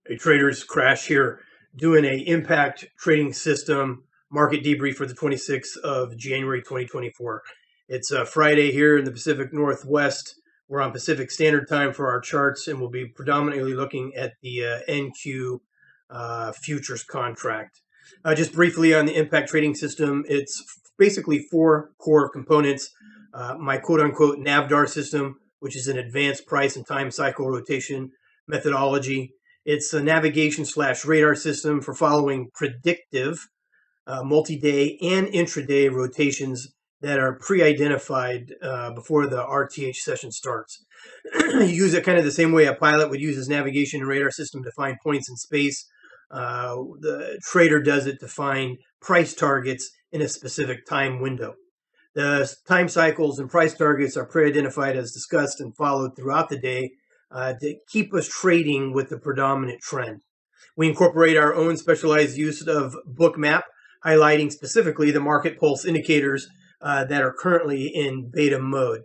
A Traders Crash here, doing a impact trading system market debrief for the 26th of January 2024. It's Friday here in the Pacific Northwest. We're on Pacific Standard Time for our charts, and we'll be predominantly looking at the NQ futures contract. Just briefly on the impact trading system, it's basically four core components. My quote-unquote NAVDAR system, which is an advanced price and time cycle rotation methodology. It's a navigation/radar system for following predictive multi-day and intraday rotations that are pre-identified before the RTH session starts. You use it kind of the same way a pilot would use his navigation and radar system to find points in space. The trader does it to find price targets in a specific time window. The time cycles and price targets are pre-identified as discussed and followed throughout the day to keep us trading with the predominant trend. We incorporate our own specialized use of Bookmap, highlighting specifically the market pulse indicators that are currently in beta mode.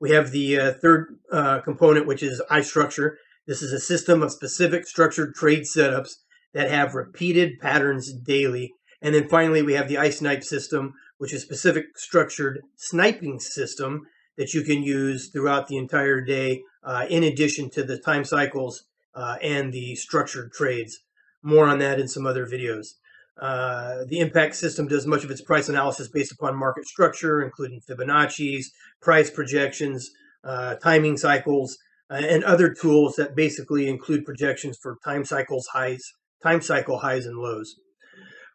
We have the third component, which is iStructure. This is a system of specific structured trade setups that have repeated patterns daily. And then finally, we have the iSnipe system, which is a specific structured sniping system that you can use throughout the entire day, in addition to the time cycles and the structured trades. More on that in some other videos. The impact system does much of its price analysis based upon market structure, including Fibonacci's, price projections, timing cycles, and other tools that basically include projections for time cycle highs and lows.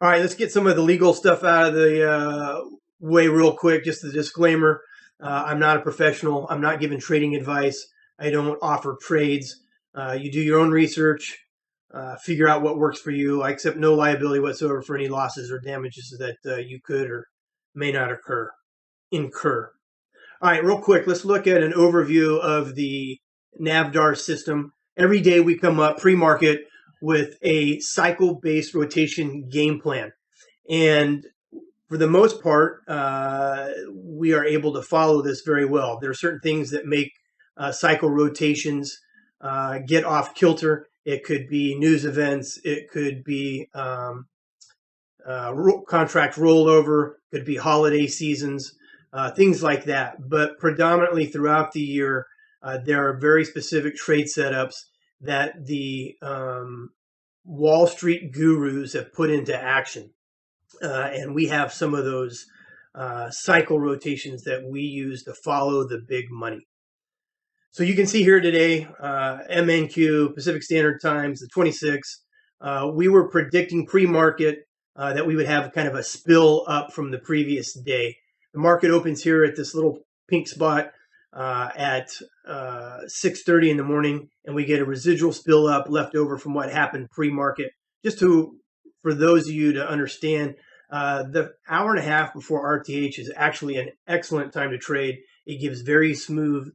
All right, let's get some of the legal stuff out of the way real quick. Just the disclaimer. I'm not a professional. I'm not giving trading advice. I don't offer trades. You do your own research, figure out what works for you. I accept no liability whatsoever for any losses or damages that you could or may not incur. All right, real quick, let's look at an overview of the NAVDAR system. Every day we come up pre-market with a cycle-based rotation game plan. And for the most part, we are able to follow this very well. There are certain things that make cycle rotations get off kilter. It could be news events. It could be contract rollover. It could be holiday seasons, things like that. But predominantly throughout the year, there are very specific trade setups that the Wall Street gurus have put into action. And we have some of those cycle rotations that we use to follow the big money. So you can see here today, MNQ, Pacific Standard Times, the 26th, we were predicting pre-market that we would have kind of a spill up from the previous day. The market opens here at this little pink spot at 6:30 in the morning, and we get a residual spill up left over from what happened pre-market. Just for those of you to understand, the hour and a half before RTH is actually an excellent time to trade. It gives very smooth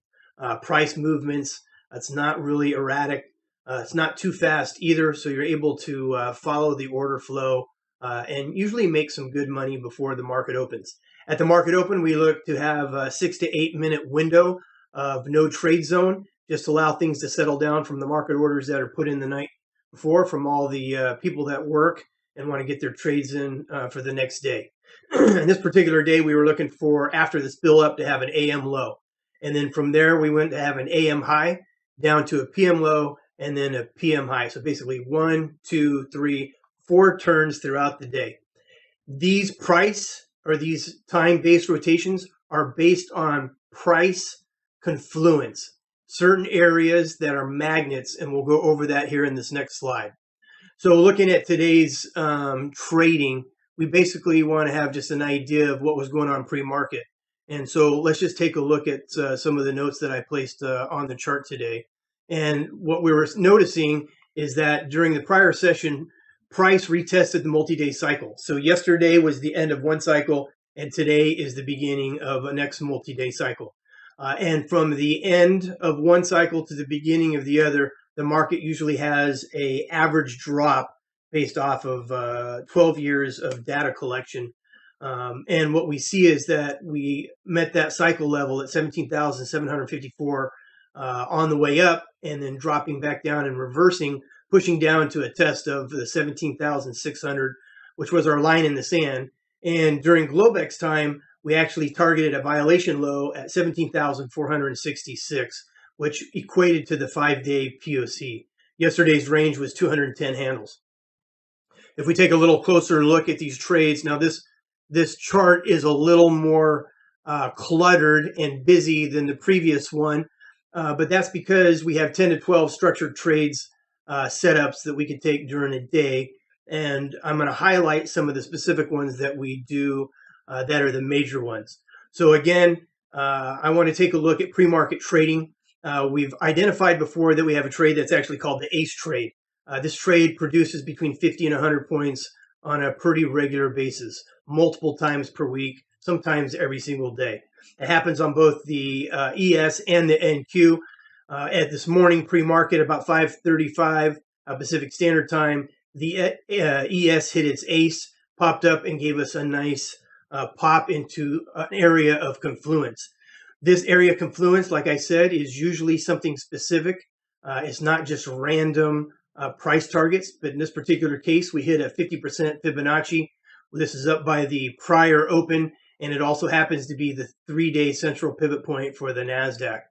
price movements. It's not really erratic. It's not too fast either, so you're able to follow the order flow and usually make some good money before the market opens. At the market open, we look to have a 6 to 8 minute window of no trade zone, just to allow things to settle down from the market orders that are put in the night before from all the people that work and want to get their trades in for the next day. And this particular day, we were looking for, after the spill up, to have an AM low. And then from there, we went to have an AM high down to a PM low and then a PM high. So basically 1, 2, 3, 4 turns throughout the day. These these time-based rotations are based on price confluence, certain areas that are magnets, and we'll go over that here in this next slide. So looking at today's trading, we basically want to have just an idea of what was going on pre-market. And so let's just take a look at some of the notes that I placed on the chart today. And what we were noticing is that during the prior session, price retested the multi-day cycle. So yesterday was the end of one cycle, and today is the beginning of a next multi-day cycle. And from the end of one cycle to the beginning of the other, the market usually has an average drop based off of 12 years of data collection. And what we see is that we met that cycle level at 17,754 on the way up, and then dropping back down and reversing pushing down to a test of the 17,600, which was our line in the sand. And during Globex time, we actually targeted a violation low at 17,466, which equated to the 5-day POC. Yesterday's range was 210 handles. If we take a little closer look at these trades, now this chart is a little more cluttered and busy than the previous one, but that's because we have 10 to 12 structured trades setups that we can take during a day. And I'm going to highlight some of the specific ones that we do that are the major ones. So again, I want to take a look at pre-market trading. We've identified before that we have a trade that's actually called the ACE trade. This trade produces between 50 and 100 points on a pretty regular basis, multiple times per week, sometimes every single day. It happens on both the ES and the NQ. At this morning pre-market, about 5:35 Pacific Standard Time, the ES hit its ace, popped up, and gave us a nice pop into an area of confluence. This area of confluence, like I said, is usually something specific. It's not just random price targets, but in this particular case, we hit a 50% Fibonacci. This is up by the prior open, and it also happens to be the 3-day central pivot point for the NASDAQ.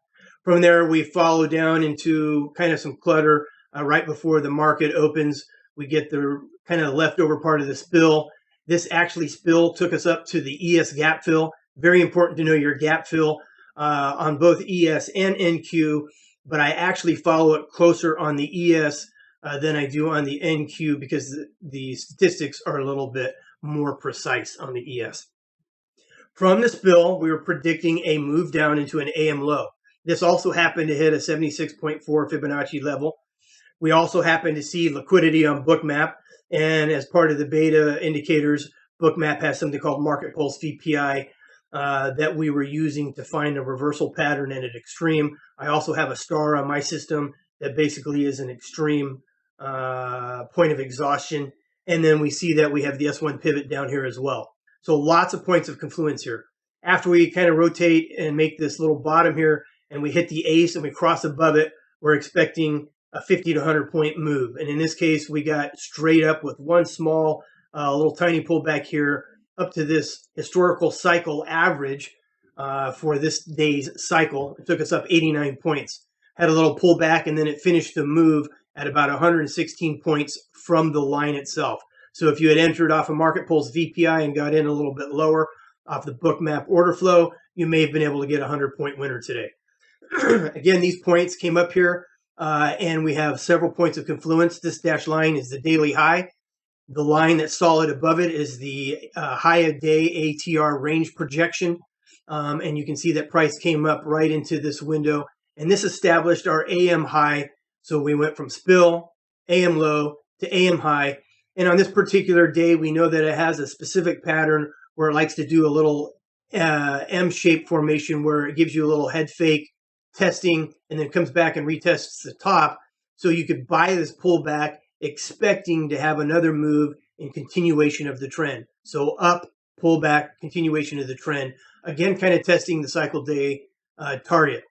From there, we follow down into kind of some clutter right before the market opens. We get the kind of leftover part of the spill. This actually spill took us up to the ES gap fill. Very important to know your gap fill on both ES and NQ, but I actually follow it closer on the ES than I do on the NQ because the statistics are a little bit more precise on the ES. From the spill, we were predicting a move down into an AM low. This also happened to hit a 76.4 Fibonacci level. We also happened to see liquidity on Bookmap, and as part of the beta indicators, Bookmap has something called Market Pulse VPI that we were using to find a reversal pattern and an extreme. I also have a star on my system that basically is an extreme point of exhaustion. And then we see that we have the S1 pivot down here as well. So lots of points of confluence here. After we kind of rotate and make this little bottom here and we hit the ace and we cross above it, we're expecting a 50 to 100 point move. And in this case, we got straight up with one small, little tiny pullback here up to this historical cycle average for this day's cycle. It took us up 89 points. Had a little pullback, and then it finished the move at about 116 points from the line itself. So if you had entered off a Market Pulse VPI and got in a little bit lower off the Bookmap order flow, you may have been able to get a 100-point winner today. Again, these points came up here, and we have several points of confluence. This dashed line is the daily high. The line that's solid above it is the high a day ATR range projection. And you can see that price came up right into this window. And this established our AM high. So we went from spill, AM low, to AM high. And on this particular day, we know that it has a specific pattern where it likes to do a little M-shaped formation where it gives you a little head fake testing and then comes back and retests the top. So you could buy this pullback expecting to have another move in continuation of the trend. So up, pullback, continuation of the trend. Again, kind of testing the cycle day target.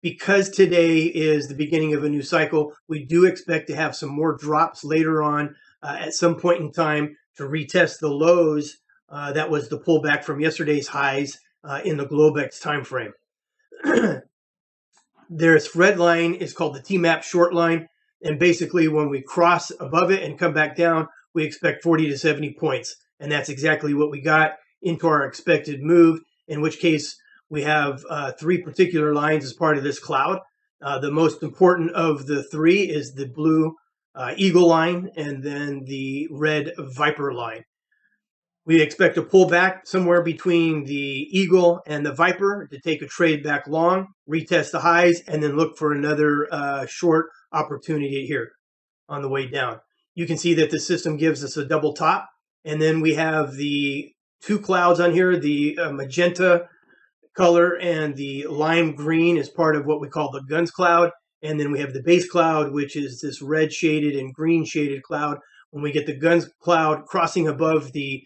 Because today is the beginning of a new cycle, we do expect to have some more drops later on at some point in time to retest the lows. That was the pullback from yesterday's highs in the Globex timeframe. This red line is called the TMAP short line. And basically, when we cross above it and come back down, we expect 40 to 70 points. And that's exactly what we got into our expected move, in which case we have three particular lines as part of this cloud. The most important of the three is the blue eagle line and then the red viper line. We expect to pull back somewhere between the eagle and the viper to take a trade back long, retest the highs, and then look for another short opportunity here on the way down. You can see that the system gives us a double top, and then we have the two clouds on here, the magenta color and the lime green is part of what we call the guns cloud, and then we have the base cloud, which is this red shaded and green shaded cloud. When we get the guns cloud crossing above the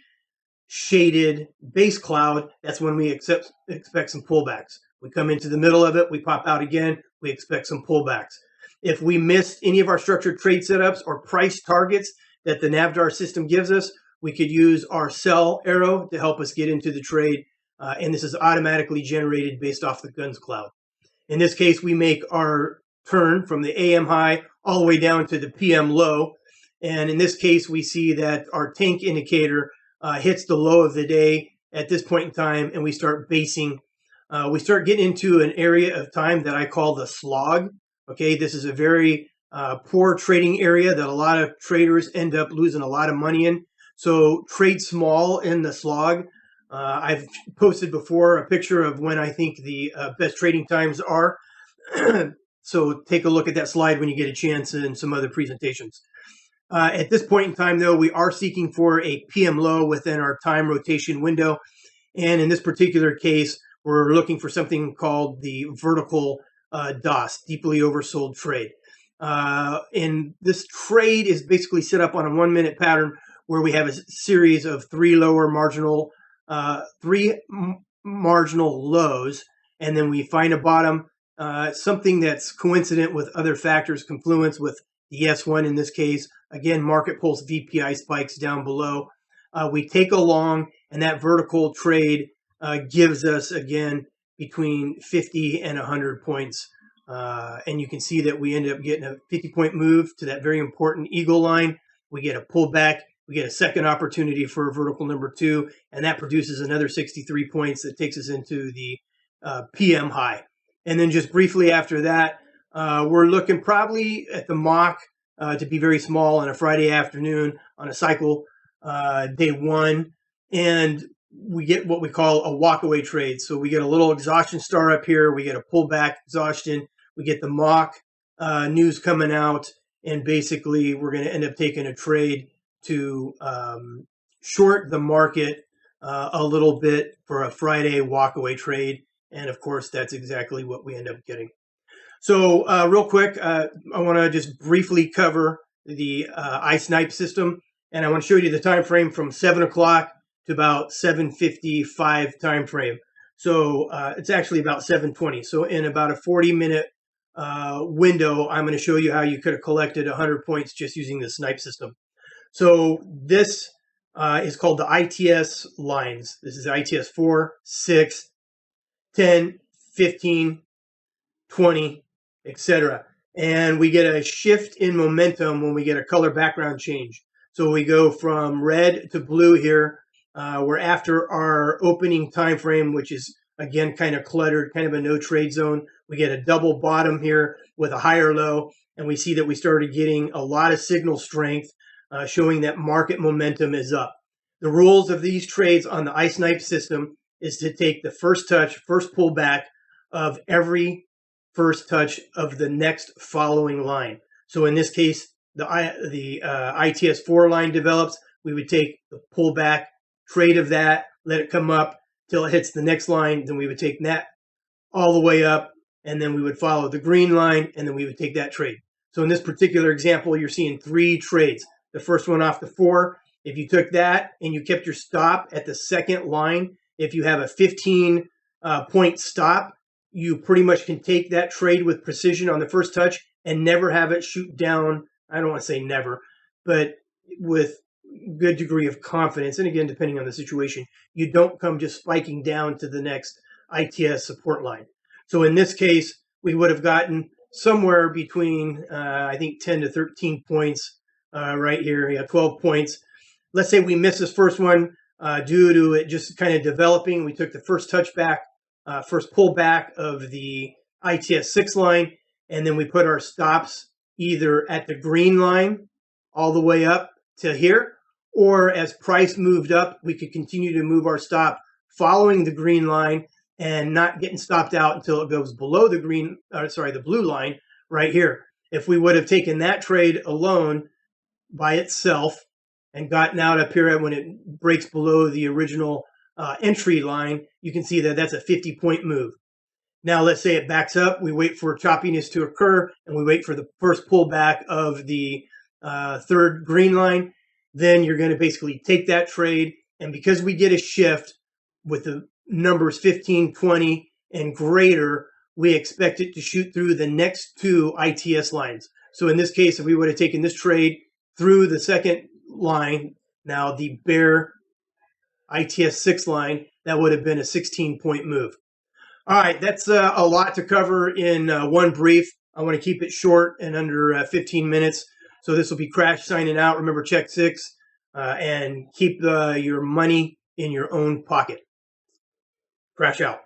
shaded base cloud, that's when we expect some pullbacks. We come into the middle of it, we pop out again, we expect some pullbacks. If we missed any of our structured trade setups or price targets that the NAVDAR system gives us, we could use our sell arrow to help us get into the trade. And this is automatically generated based off the guns cloud. In this case, we make our turn from the AM high all the way down to the PM low. And in this case, we see that our tank indicator hits the low of the day at this point in time, and we start basing. We start getting into an area of time that I call the slog. Okay, this is a very poor trading area that a lot of traders end up losing a lot of money in. So trade small in the slog. I've posted before a picture of when I think the best trading times are. So take a look at that slide when you get a chance in some other presentations. At this point in time, though, we are seeking for a PM low within our time rotation window. And in this particular case, we're looking for something called the vertical DOS, deeply oversold trade. And this trade is basically set up on a 1 minute pattern where we have a series of three marginal lows, and then we find a bottom, something that's coincident with other factors, confluence with the S1 in this case. Again, market pulse VPI spikes down below. We take a long, and that vertical trade gives us, again, between 50 and 100 points. And you can see that we end up getting a 50-point move to that very important eagle line. We get a pullback. We get a second opportunity for vertical number 2, and that produces another 63 points that takes us into the PM high. And then just briefly after that, we're looking probably at the mock to be very small on a Friday afternoon on a cycle day 1. And we get what we call a walkaway trade. So we get a little exhaustion star up here. We get a pullback exhaustion. We get the mock news coming out. And basically, we're going to end up taking a trade to short the market a little bit for a Friday walkaway trade. And of course, that's exactly what we end up getting. So real quick, I want to just briefly cover the iSnipe system. And I want to show you the time frame from 7 o'clock to about 7:55 time frame. So it's actually about 7:20. So in about a 40-minute window, I'm going to show you how you could have collected 100 points just using the snipe system. So this is called the ITS lines. This is ITS 4, 6, 10, 15, 20, etc. And we get a shift in momentum when we get a color background change. So we go from red to blue here. We're after our opening time frame, which is, again, kind of cluttered, kind of a no trade zone. We get a double bottom here with a higher low, and we see that we started getting a lot of signal strength, showing that market momentum is up. The rules of these trades on the iSnipe system is to take the first touch, first pullback of every first touch of the next following line. So in this case, the ITS 4 line develops. We would take the pullback trade of that, let it come up till it hits the next line. Then we would take that all the way up, and then we would follow the green line, and then we would take that trade. So in this particular example, you're seeing 3 trades. The first one off the 4, if you took that and you kept your stop at the second line, if you have a 15-point stop, you pretty much can take that trade with precision on the first touch and never have it shoot down. I don't want to say never, but with good degree of confidence. And again, depending on the situation, you don't come just spiking down to the next ITS support line. So in this case, we would have gotten somewhere between, I think, 10 to 13 points right here. Yeah, 12 points. Let's say we missed this first one due to it just kind of developing. We took the first touchback, first pullback of the ITS 6 line, and then we put our stops either at the green line all the way up to here, or as price moved up, we could continue to move our stop following the green line and not getting stopped out until it goes below the the blue line right here. If we would have taken that trade alone by itself and gotten out up here when it breaks below the original entry line, you can see that that's a 50-point move. Now, let's say it backs up. We wait for choppiness to occur, and we wait for the first pullback of the third green line. Then you're going to basically take that trade, and because we get a shift with the numbers 15, 20, and greater, we expect it to shoot through the next two ITS lines. So in this case, if we would have taken this trade through the second line, now the bear ITS 6 line, that would have been a 16-point move. All right, that's a lot to cover in one brief. I want to keep it short and under 15 minutes. So this will be Crash signing out. Remember, check 6 and keep your money in your own pocket. Crash out.